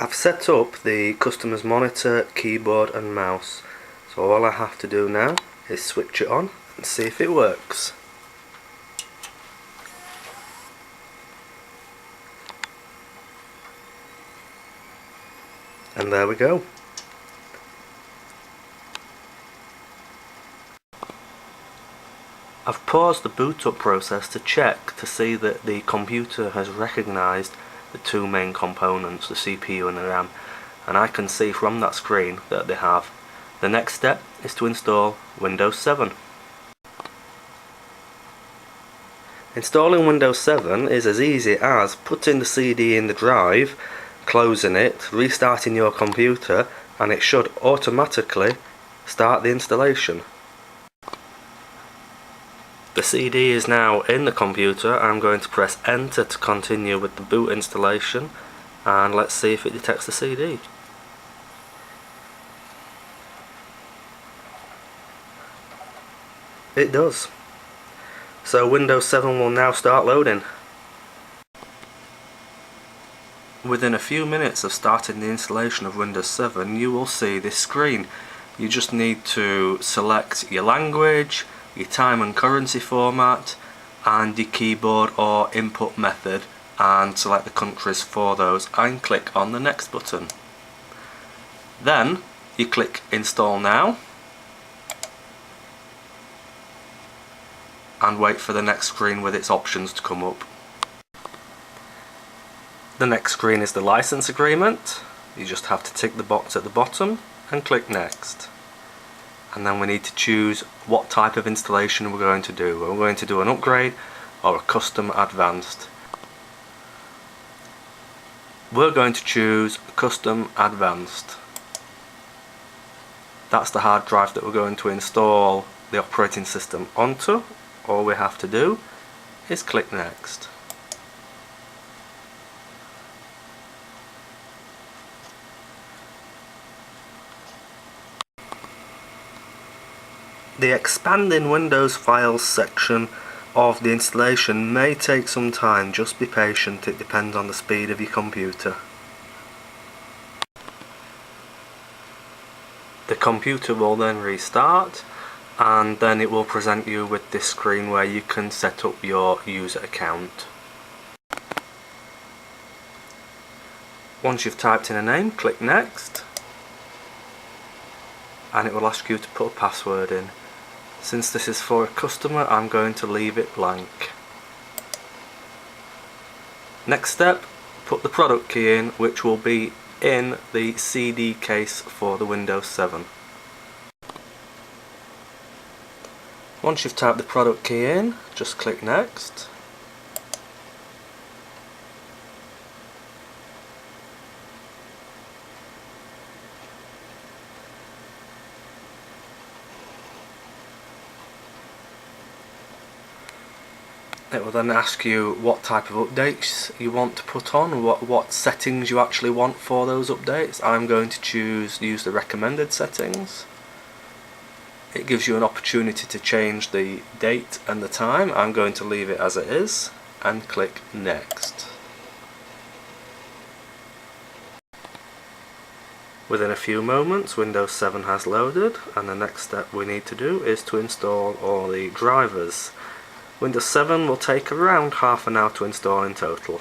I've set up the customer's monitor, keyboard and mouse, so all I have to do now is switch it on and see if it works. And there we go. I've paused the boot up process to check to see that the computer has recognised the two main components, the CPU and the RAM, and I can see from that screen that they have. The next step is to install Windows 7. Installing Windows 7 is as easy as putting the CD in the drive, closing it, restarting your computer, and it should automatically start the installation. The CD is now in the computer. I'm going to press enter to continue with the boot installation, and let's see if it detects the CD. It does. So Windows 7 will now start loading. Within a few minutes of starting the installation of Windows 7, you will see this screen. You just need to select your language, your time and currency format, and your keyboard or input method, and select the countries for those and click on the next button. Then you click install now and wait for the next screen with its options to come up. The next screen is the license agreement. You just have to tick the box at the bottom and click next. And then we need to choose what type of installation we're going to do. We're going to do an upgrade or a custom advanced. We're going to choose custom advanced. That's the hard drive that we're going to install the operating system onto. All we have to do is click next. The expanding Windows files section of the installation may take some time. Just be patient, it depends on the speed of your computer. The computer will then restart, and then it will present you with this screen where you can set up your user account. Once you've typed in a name, click next, and it will ask you to put a password in. Since this is for a customer, I'm going to leave it blank. Next step, put the product key in, which will be in the CD case for the Windows 7. Once you've typed the product key in, just click next. It will then ask you what type of updates you want to put on, what settings you actually want for those updates. I'm going to use the recommended settings. It gives you an opportunity to change the date and the time. I'm going to leave it as it is and click next. Within a few moments, Windows 7 has loaded, and the next step we need to do is to install all the drivers. Windows 7 will take around half an hour to install in total.